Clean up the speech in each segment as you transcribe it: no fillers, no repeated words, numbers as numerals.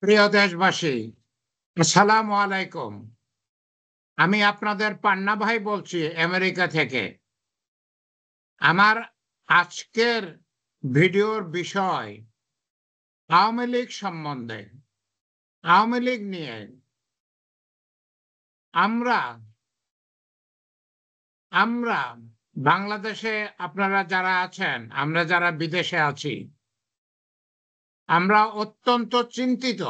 প্রিয় দেশবাসী, আসসালামু আলাইকুম। আমি আপনাদের পান্না ভাই বলছি আমেরিকা থেকে। আমার আজকের ভিডিওর বিষয় আওয়ামী লীগ সম্বন্ধে। আওয়ামী লীগ নিয়ে আমরা আমরা বাংলাদেশে আপনারা যারা আছেন, আমরা যারা বিদেশে আছি, আমরা অত্যন্ত চিন্তিত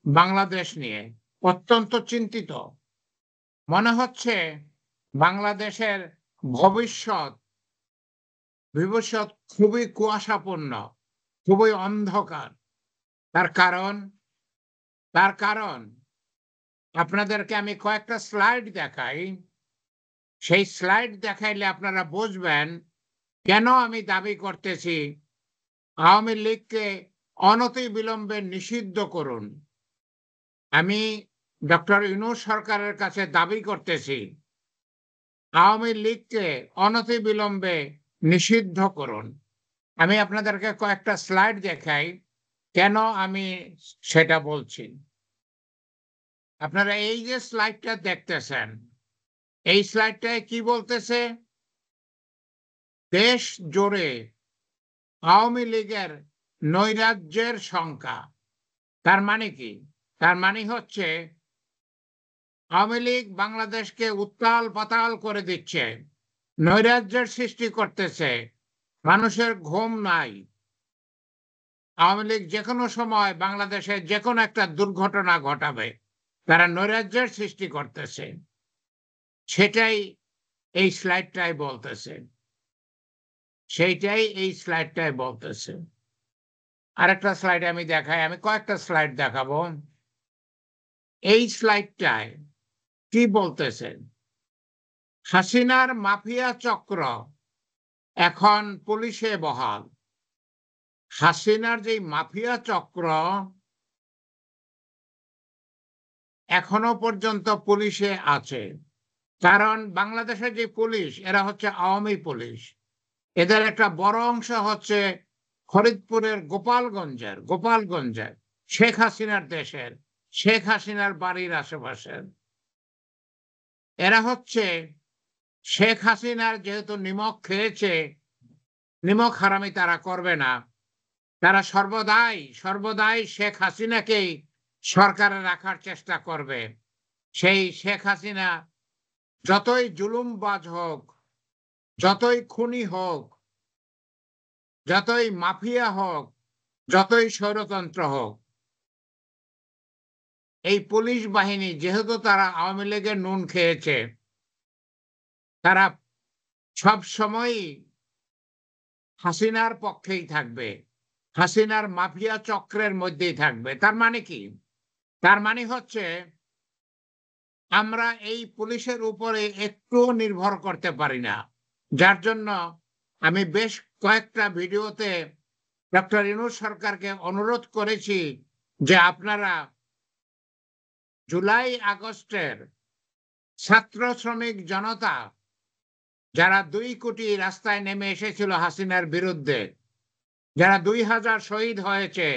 বাংলাদেশ নিয়ে। অত্যন্ত চিন্তিত। মনে হচ্ছে বাংলাদেশের ভবিষ্যৎ ভবিষ্যৎ খুবই কুয়াশাপূর্ণ, খুবই অন্ধকার। তার কারণ তার কারণ আপনাদেরকে আমি কয়েকটা স্লাইড দেখাই। সেই স্লাইড দেখাইলে আপনারা বুঝবেন কেন আমি দাবি করতেছি আওয়ামী লীগকে অনতিবিলম্বে নিষিদ্ধ করুন। আমি ডক্টর ইউনূস সরকারের কাছে দাবি করতেছি আওয়ামী লীগকে অনতিবিলম্বে নিষিদ্ধ করুন। আমি আপনাদেরকে কয়েকটা স্লাইড দেখাই কেন আমি সেটা বলছি। আপনারা এই যে স্লাইডটা দেখতেছেন, এই স্লাইডটায় কি বলতেছে? দেশ জুড়ে আওয়ামী লীগের নৈরাজ্যের সংখ্যা। তার মানে কি? তার মানে হচ্ছে আওয়ামী লীগ বাংলাদেশকে উত্তাল পাতাল করে দিচ্ছে, নৈরাজ্যের সৃষ্টি করতেছে, মানুষের ঘুম নাই। আওয়ামী লীগ যে কোনো সময় বাংলাদেশে যে কোনো একটা দুর্ঘটনা ঘটাবে, তারা নৈরাজ্যের সৃষ্টি করতেছে। সেটাই এই স্লাইডটাই বলতেছে। সেইটাই এই স্লাইডটাই বলতেছে। আরেকটা স্লাইড আমি দেখাই, আমি কয়েকটা স্লাইড দেখাবো। এই স্লাইডটায় কি বলতেছে? হাসিনার মাফিয়া চক্র এখন পুলিশে বহাল। হাসিনার যে মাফিয়া চক্র এখনো পর্যন্ত পুলিশে আছে। কারণ বাংলাদেশের যে পুলিশ, এরা হচ্ছে আওয়ামী পুলিশ। এদের একটা বড় অংশ হচ্ছে ফরিদপুরের গোপালগঞ্জের শেখ হাসিনার দেশের, শেখ হাসিনার বাড়ির আশেপাশের। এরা হচ্ছে শেখ হাসিনার যেহেতু নিমক খেয়েছে, নিমক হারামি তারা করবে না। তারা সর্বদাই শেখ হাসিনাকেই সরকারে রাখার চেষ্টা করবে। সেই শেখ হাসিনা যতই জুলুমবাজ হোক, যতই খুনি হোক, যতই মাফিয়া হোক, যতই স্বৈরতন্ত্র হোক, এই পুলিশ বাহিনী যেহেতু তারা আওয়ামী লীগের নুন খেয়েছে, তারা সব সময়ই হাসিনার পক্ষেই থাকবে, হাসিনার মাফিয়া চক্রের মধ্যেই থাকবে। তার মানে কি? তার মানে হচ্ছে আমরা এই পুলিশের উপরে একটুও নির্ভর করতে পারি না। যার জন্য আমি বেশ কয়েকটা ভিডিওতে ডক্টর ইউনূস সরকারকে অনুরোধ করেছি যে আপনারা জুলাই আগস্টের ছাত্র শ্রমিক জনতা যারা 2 কোটি রাস্তায় নেমে এসেছিল হাসিনার বিরুদ্ধে, যারা 2000 শহীদ হয়েছে,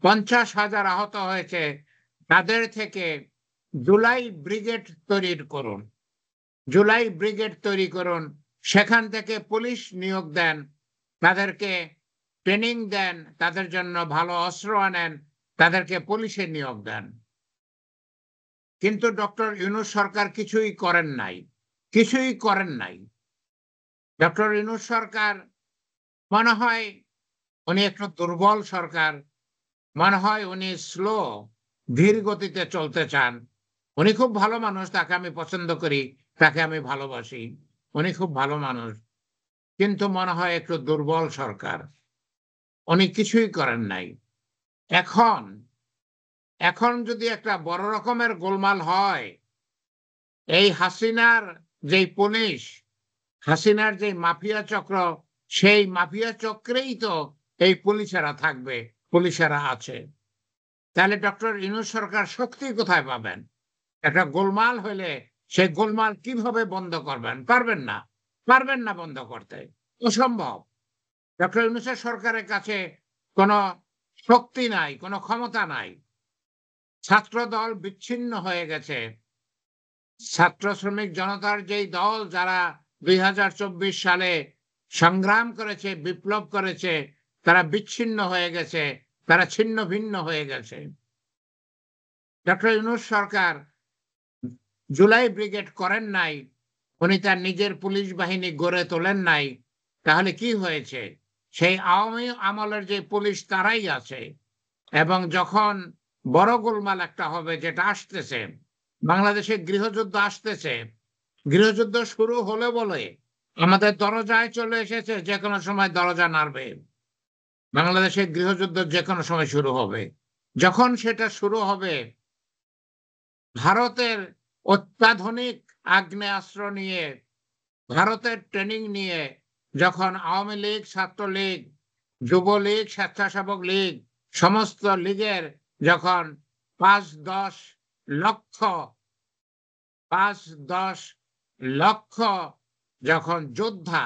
50,000 আহত হয়েছে, তাদের থেকে জুলাই ব্রিগেড তৈরি করুন। জুলাই ব্রিগেড তৈরি করুন। সেখান থেকে পুলিশ নিয়োগ দেন, তাদেরকে ট্রেনিং দেন, তাদের জন্য ভালো অস্ত্র আনেন, তাদেরকে পুলিশে নিয়োগ দেন। কিন্তু ডক্টর ইউনূস সরকার কিছুই করেন নাই। ডক্টর ইউনূস সরকার মনে হয় উনি একটু দুর্বল সরকার, মনে হয় উনি স্লো, ধীর গতিতে চলতে চান। উনি খুব ভালো মানুষ, তাকে আমি পছন্দ করি, তাকে আমি ভালোবাসি। উনি খুব ভালো মানুষ, কিন্তু মনে হয় একটু দুর্বল সরকার। উনি কিছুই করেন নাই। এখন এখন যদি একটা বড় রকমের গোলমাল হয়, এই হাসিনার যেই পুলিশ, হাসিনার যে মাফিয়া চক্র, সেই মাফিয়া চক্রেই তো এই পুলিশেরা থাকবে, পুলিশেরা আছে। তাহলে ডক্টর ইউনূস সরকার শক্তি কোথায় পাবেন? একটা গোলমাল হইলে সেই গোলমাল কিভাবে বন্ধ করবেন? পারবেন না বন্ধ করতে। অসম্ভব। ডক্টর ইউনূসের সরকারের কাছে কোনো শক্তি নাই, কোনো ক্ষমতা নাই। ছাত্র দল বিচ্ছিন্ন হয়ে গেছে। ছাত্র শ্রমিক জনতার যেই দল যারা ২০২৪ সালে সংগ্রাম করেছে, বিপ্লব করেছে, তারা বিচ্ছিন্ন হয়ে গেছে, তারা ছিন্ন ভিন্ন হয়ে গেছে। ডক্টর ইউনূস সরকার জুলাই ব্রিগেড করেন নাই, উনি তার নিজের পুলিশ বাহিনী গড়ে তোলেন নাই। তাহলে কি হয়েছে? সেই আওয়ামী আমলের যে পুলিশ তারাই আছে। এবং যখন বড় গোলমাল একটা হবে, যেটা আসতেছে, বাংলাদেশে গৃহযুদ্ধ আসতেছে, গৃহযুদ্ধ শুরু হলে বলে আমাদের দরজায় চলে এসেছে, যে কোনো সময় দরজা নাড়বে। বাংলাদেশের গৃহযুদ্ধ যে কোনো সময় শুরু হবে। যখন সেটা শুরু হবে, ভারতের অত্যাধুনিক আগ্নেয়াস্ত্র নিয়ে, ভারতের ট্রেনিং নিয়ে যখন আওয়ামী লীগ, ছাত্রলীগ, যুবলীগ, স্বেচ্ছাসেবক লীগ, সমস্ত লীগের যখন ৫-১০ লক্ষ ৫-১০ লক্ষ যখন যোদ্ধা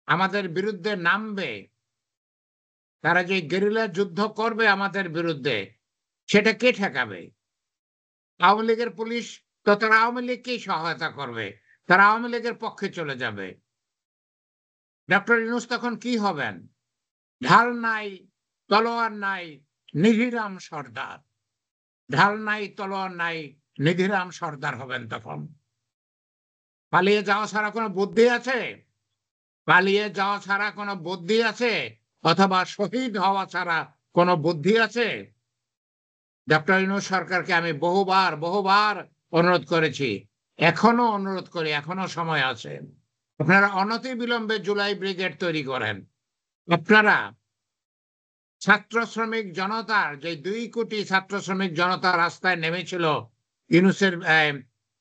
আমাদের বিরুদ্ধে নামবে, তারা যে গেরিলা যুদ্ধ করবে আমাদের বিরুদ্ধে, সেটা কে ঠেকাবে? আওয়ামী লীগের পুলিশ। তো তারা আওয়ামী লীগকেই সহায়তা করবে, তারা আওয়ামী লীগের পক্ষে চলে যাবে। ডক্টর ইউনূস তখন কি হবেন? ঢাল নাই, তলোয়ার নাই, নিধিরাম সর্দার। ঢাল নাই, তলোয়ার নাই, নিধিরাম সর্দার হবেন তখন। পালিয়ে যাওয়া ছাড়া কোনো বুদ্ধি আছে? পালিয়ে যাওয়া ছাড়া কোনো বুদ্ধি আছে? অথবা শহীদ হওয়া ছাড়া কোনো বুদ্ধি আছে? ডক্টর ইউনূস সরকারকে আমি বহুবার অনুরোধ করেছি, এখনো অনুরোধ করি, এখনো সময় আছে। আপনারা অনতিবিলম্বে জুলাই ব্রিগেড তৈরি করেন। আপনারা ছাত্র শ্রমিক জনতার যে ২ কোটি ছাত্র শ্রমিক জনতা রাস্তায় নেমেছিল ইউনূসের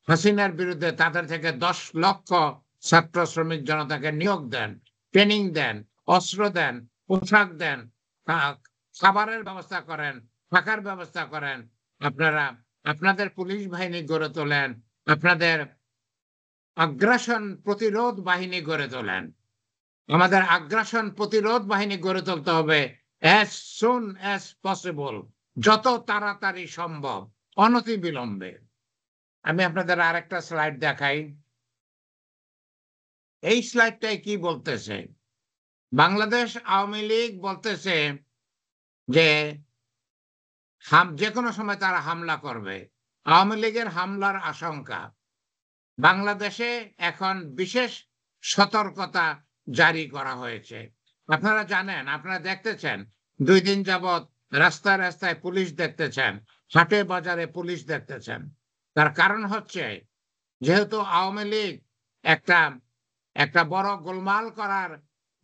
হাসিনার বিরুদ্ধে, তাদের থেকে ১০ লক্ষ ছাত্র শ্রমিক জনতাকে নিয়োগ দেন, ট্রেনিং দেন, অস্ত্র দেন, পোশাক দেন, খাবারের ব্যবস্থা করেন, থাকার ব্যবস্থা করেন। আপনারা আপনাদের পুলিশ বাহিনী গড়ে তোলেন, আপনাদের আগ্রাসন প্রতিরোধ বাহিনী গড়ে তোলেন। আমাদের আগ্রাসন প্রতিরোধ বাহিনী গড়ে তুলতে হবে as soon as possible, যত তাড়াতাড়ি সম্ভব, অনতিবিলম্বে। আমি আপনাদের আরেকটা স্লাইড দেখাই। এই স্লাইডটাই কি বলতেছে? বাংলাদেশ আওয়ামী লীগ বলতেছে যে যে কোনো সময় তারা হামলা করবে। আওয়ামী লীগের হামলার আশঙ্কা। বাংলাদেশে এখন বিশেষ সতর্কতা জারি করা হয়েছে। আপনারা জানেন, আপনারা দেখতেছেন ২ দিন যাবৎ রাস্তায় রাস্তায় পুলিশ দেখতেছেন, হাটে বাজারে পুলিশ দেখতেছেন। তার কারণ হচ্ছে, যেহেতু আওয়ামী লীগ একটা একটা বড়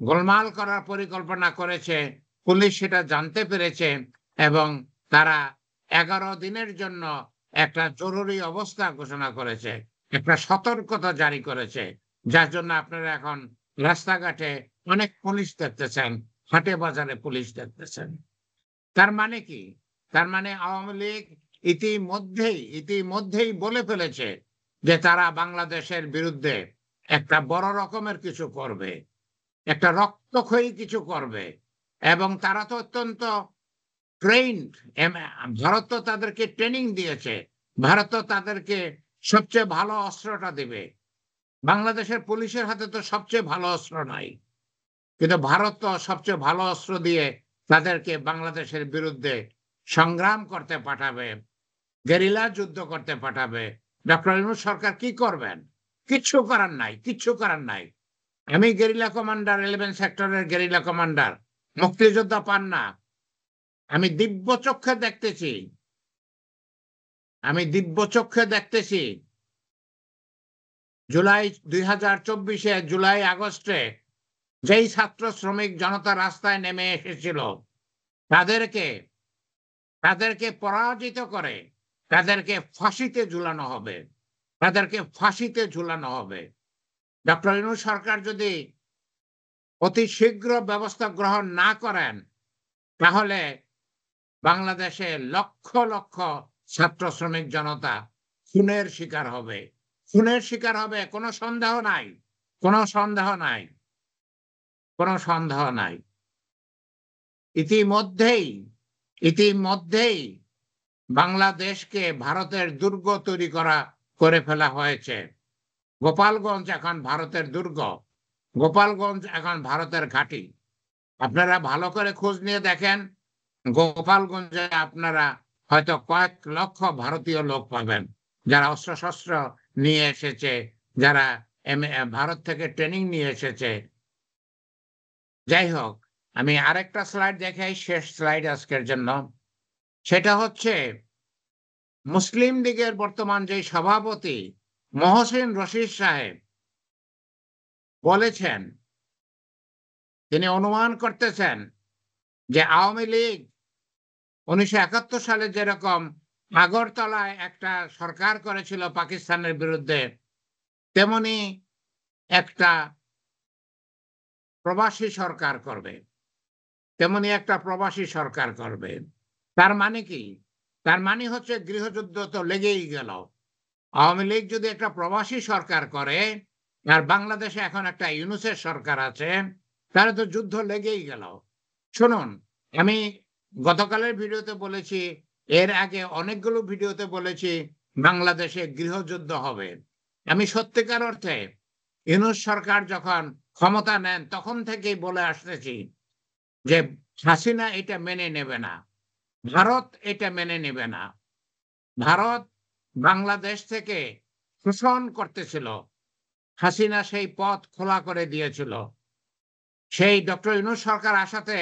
গোলমাল করার পরিকল্পনা করেছে, পুলিশ সেটা জানতে পেরেছে এবং তারা ১১ দিনের জন্য একটা জরুরি অবস্থা ঘোষণা করেছে, একটা সতর্কতা জারি করেছে। যার জন্য আপনারা এখন রাস্তাঘাটে অনেক পুলিশ দেখতেছেন, হাটে বাজারে পুলিশ দেখতেছেন। তার মানে কি? তার মানে আওয়ামী লীগ ইতিমধ্যেই বলে ফেলেছে যে তারা বাংলাদেশের বিরুদ্ধে একটা বড় রকমের কিছু করবে, একটা রক্তক্ষয়ী কিছু করবে। এবং তারা তো অত্যন্ত ট্রেইনড। ভারত তো তাদেরকে ট্রেনিং দিয়েছে, ভারত তো তাদেরকে সবচেয়ে ভালো অস্ত্রটা দিবে। বাংলাদেশের পুলিশের হাতে তো সবচেয়ে ভালো অস্ত্র নাই, কিন্তু ভারত তো সবচেয়ে ভালো অস্ত্র দিয়ে তাদেরকে বাংলাদেশের বিরুদ্ধে সংগ্রাম করতে পাঠাবে, গেরিলা যুদ্ধ করতে পাঠাবে। ডক্টর ইউনূস সরকার কি করবেন? কিচ্ছু করার নাই, কিচ্ছু করার নাই। আমি গেরিলা কমান্ডার, 11 সেক্টরের গেরিলা কমান্ডার, মুক্তিযোদ্ধা পান না। আমি দিব্য চক্ষে দেখতেছি, জুলাই ২০২৪ জুলাই আগস্টে যেই ছাত্র শ্রমিক জনতা রাস্তায় নেমে এসেছিল, তাদেরকে পরাজিত করে তাদেরকে ফাঁসিতে ঝুলানো হবে, তাদেরকে ফাঁসিতে ঝুলানো হবে। ডক্টর ইউনূস সরকার যদি অতি শীঘ্র ব্যবস্থা গ্রহণ না করেন, তাহলে বাংলাদেশে লক্ষ লক্ষ ছাত্র শ্রমিক জনতা খুনের শিকার হবে, খুনের শিকার হবে। কোনো সন্দেহ নাই, কোনো সন্দেহ নাই, কোনো সন্দেহ নাই। ইতিমধ্যেই বাংলাদেশকে ভারতের দুর্গ তৈরি করে ফেলা হয়েছে। গোপালগঞ্জ এখন ভারতের দুর্গ, গোপালগঞ্জ এখন ভারতের ঘাঁটি। আপনারা ভালো করে খোঁজ নিয়ে দেখেন, গোপালগঞ্জে আপনারা হয়তো কয়েক লক্ষ ভারতীয় লোক পাবেন, যারা অস্ত্রশস্ত্র নিয়ে এসেছে, যারা ভারত থেকে ট্রেনিং নিয়ে এসেছে। যাই হোক, আমি আরেকটা স্লাইড দেখাই, শেষ স্লাইড আজকের জন্য। সেটা হচ্ছে মুসলিম লীগের বর্তমান যে সভাপতি মহসিন রশিদ সাহেব বলেছেন, তিনি অনুমান করতেছেন যে আওয়ামী লীগ 1971 সালে যেরকম আগরতলায় একটা সরকার করেছিল পাকিস্তানের বিরুদ্ধে, তেমনি একটা প্রবাসী সরকার করবে, তেমনি একটা প্রবাসী সরকার করবে। তার মানে কি? তার মানে হচ্ছে গৃহযুদ্ধ তো লেগেই গেল। আওয়ামী লীগ যদি একটা প্রবাসী সরকার করে, আর বাংলাদেশে এখন একটা ইউনূসের সরকার আছে, তাহলে তো যুদ্ধ লেগেই গেল। শুনুন, আমি গতকালের ভিডিওতে বলেছি, এর আগে অনেকগুলো ভিডিওতে বলেছি বাংলাদেশে গৃহযুদ্ধ হবে। আমি সত্যিকার অর্থে ইউনূস সরকার যখন ক্ষমতা নেন তখন থেকেই বলে আসতেছি যে হাসিনা এটা মেনে নেবে না, ভারত এটা মেনে নেবে না। ভারত বাংলাদেশ থেকে শোষণ করতেছিল, হাসিনা সেই পথ খোলা করে দিয়েছিল। সেই ডক্টর ইউনূস সরকার আসাতে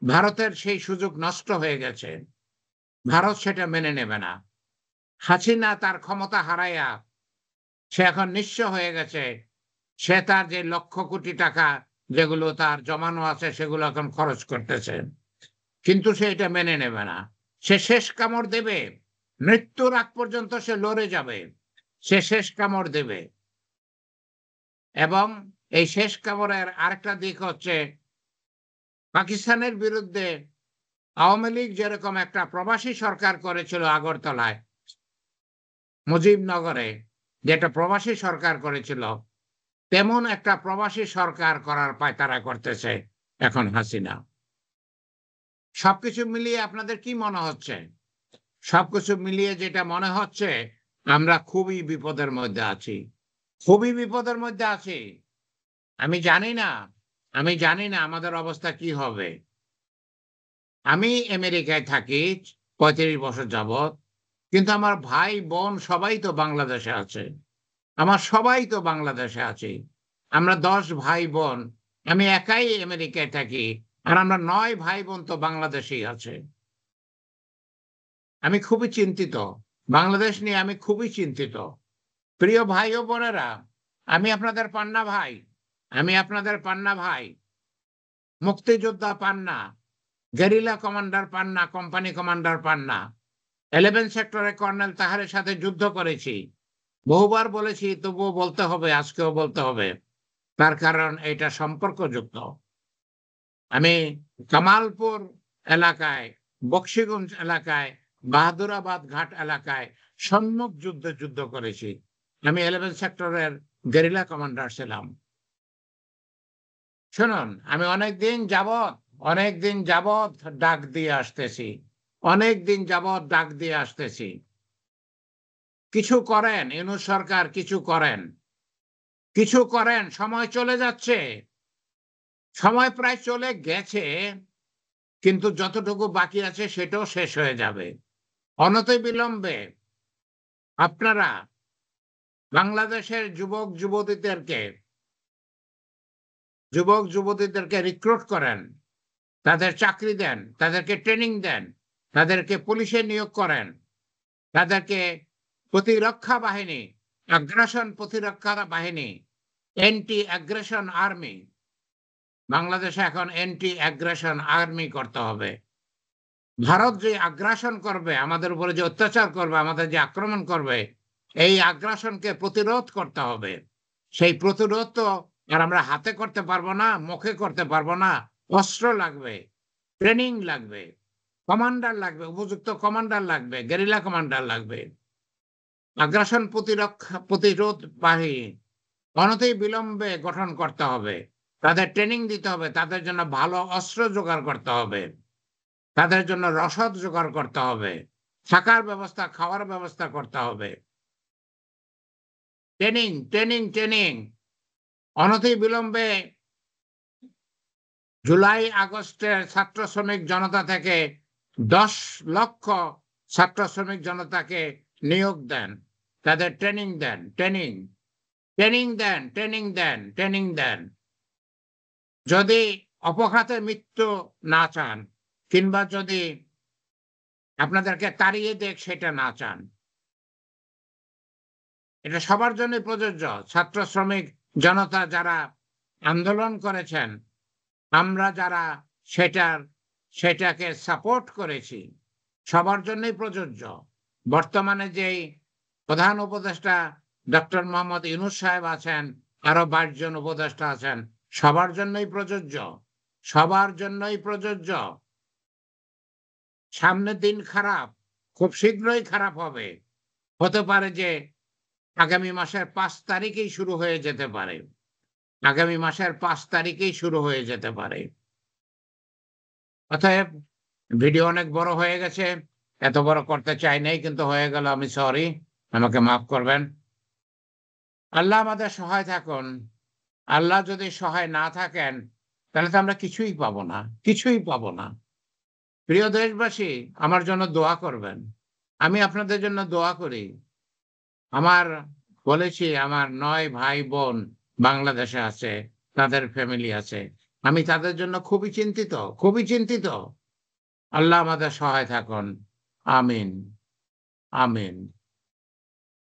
ভারতের সেই সুযোগ নষ্ট হয়ে গেছে। ভারত সেটা মেনে নেবে না। হাসিনা তার ক্ষমতা হারাইয়া সে এখন নিঃস্ব হয়ে গেছে। সে তার যে লক্ষ কোটি টাকা যেগুলো তার জমানো আছে সেগুলো এখন খরচ করতেছে, কিন্তু সে এটা মেনে নেবে না। সে শেষ কামড় দেবে, মৃত্যুর আগ পর্যন্ত সে লড়ে যাবে, সে শেষ কামড় দেবে। এবং এই শেষ কামড়ের আরেকটা দিক হচ্ছে, পাকিস্তানের বিরুদ্ধে আওয়ামী লীগ যেরকম একটা প্রবাসী সরকার করেছিল আগরতলায়, মুজিবনগরে যেটা প্রবাসী সরকার করেছিল, তেমন একটা প্রবাসী সরকার করার পায়তারা করতেছে এখন হাসিনা। সবকিছু মিলিয়ে আপনাদের কি মনে হচ্ছে? সবকিছু মিলিয়ে যেটা মনে হচ্ছে, আমরা খুবই বিপদের মধ্যে আছি, খুবই বিপদের মধ্যে আছি। আমি জানি না, আমি জানি না আমাদের অবস্থা কি হবে। আমি আমেরিকায় থাকি 35 বছর যাবত, কিন্তু আমার ভাই বোন সবাই তো বাংলাদেশে আছে, আমার সবাই তো বাংলাদেশে আছে। আমরা 10 ভাই বোন, আমি একাই আমেরিকায় থাকি, আর আমরা 9 ভাই বোন তো বাংলাদেশেই আছে। আমি খুবই চিন্তিত, বাংলাদেশ নিয়ে আমি খুবই চিন্তিত। প্রিয় ভাই ও বোনেরা, আমি আপনাদের পান্না ভাই, আমি আপনাদের পান্না ভাই, মুক্তিযোদ্ধা পান্না, গেরিলা কমান্ডার পান্না, কোম্পানি কমান্ডার পান্না। 11 সেক্টরে কর্নেল তাহারের সাথে যুদ্ধ করেছি, বহুবার বলেছি, তবুও বলতে হবে, আজকেও বলতে হবে, তার কারণ এটা সম্পর্কযুক্ত। আমি কামালপুর এলাকায়, বক্সিগঞ্জ এলাকায়, বাহাদুরাবাদ ঘাট এলাকায় সম্মুখ যুদ্ধ করেছি। আমি 11 সেক্টরের গেরিলা কমান্ডার ছিলাম। শুনুন, আমি অনেকদিন যাবৎ ডাক দিয়ে আসতেছি, অনেকদিন যাবৎ ডাক দিয়ে আসতেছি। কিছু করেন ইউনূস সরকার, কিছু করেন, কিছু করেন। সময় চলে যাচ্ছে, সময় প্রায় চলে গেছে, কিন্তু যতটুকু বাকি আছে সেটাও শেষ হয়ে যাবে। অনতিবিলম্বে আপনারা বাংলাদেশের যুবক যুবতীদেরকে রিক্রুট করেন, তাদের চাকরি দেন, তাদেরকে ট্রেনিং দেন, তাদেরকে পুলিশে নিয়োগ করেন, তাদেরকে প্রতিরক্ষা বাহিনী, আগ্রাসন প্রতিরক্ষা বাহিনী, অ্যান্টি অ্যাগ্রেশন আর্মি, বাংলাদেশে এখন অ্যান্টি অ্যাগ্রেশন আর্মি করতে হবে। ভারত যে আগ্রাসন করবে, আমাদের উপরে যে অত্যাচার করবে, আমাদের যে আক্রমণ করবে, এই আগ্রাসনকে প্রতিরোধ করতে হবে। সেই প্রতিরোধ তো আর আমরা হাতে করতে পারবো না, মুখে করতে পারবো না। অস্ত্র লাগবে, ট্রেনিং লাগবে, কমান্ডার লাগবে, উপযুক্ত কমান্ডার লাগবে, গেরিলা কমান্ডার লাগবে। আগ্রাসন প্রতিরোধ বাহিনী অনতিবিলম্বে গঠন করতে হবে, তাদের ট্রেনিং দিতে হবে, তাদের জন্য ভালো অস্ত্র জোগাড় করতে হবে, তাদের জন্য রসদ জোগাড় করতে হবে, থাকার ব্যবস্থা, খাওয়ার ব্যবস্থা করতে হবে। Training, training, training. অনতিবিলম্বে জুলাই আগস্টের ছাত্র শ্রমিক জনতা থেকে 10 লক্ষ ছাত্র শ্রমিক জনতাকে নিয়োগ দেন, তাদের ট্রেনিং দেন, ট্রেনিং, ট্রেনিং দেন, ট্রেনিং দেন, ট্রেনিং দেন। যদি অপঘাতে মৃত্যু না চান, কিংবা যদি আপনাদেরকে তাড়িয়ে দেখ সেটা না চান, এটা সবার জন্যই প্রযোজ্য। ছাত্র শ্রমিক জনতা যারা আন্দোলন করেছেন, আমরা যারা সেটাকে সাপোর্ট করেছি, সবার জন্যই প্রযোজ্য। বর্তমানে যেই প্রধান উপদেষ্টা ডক্টর মোহাম্মদ ইউনূস সাহেব আছেন, আরো 22 জন উপদেষ্টা আছেন, সবার জন্যই প্রযোজ্য, সবার জন্যই প্রযোজ্য। সামনের দিন খারাপ, খুব শীঘ্রই খারাপ হবে। হতে পারে যে আগামী মাসের 5 তারিখেই শুরু হয়ে যেতে পারে, আগামী মাসের 5 তারিখেই শুরু হয়ে যেতে পারে। অতএব ভিডিও অনেক বড় হয়ে গেছে, এত বড় করতে চাই নাই, কিন্তু হয়ে গেল, আমি সরি, আমাকে মাফ করবেন। আল্লাহ আমাদের সহায় থাকুন। আল্লাহ যদি সহায় না থাকেন, তাহলে তো আমরা কিছুই পাবো না, কিছুই পাবো না। প্রিয় দেশবাসী, আমার জন্য দোয়া করবেন। আমি আপনাদের জন্য দোয়া করি। আমার বলেছি, আমার 9 ভাই বোন বাংলাদেশে আছে, তাদের ফ্যামিলি আছে। আমি তাদের জন্য খুবই চিন্তিত, খুবই চিন্তিত। আল্লাহ আমাদের সহায় থাকুন। আমিন, আমিন।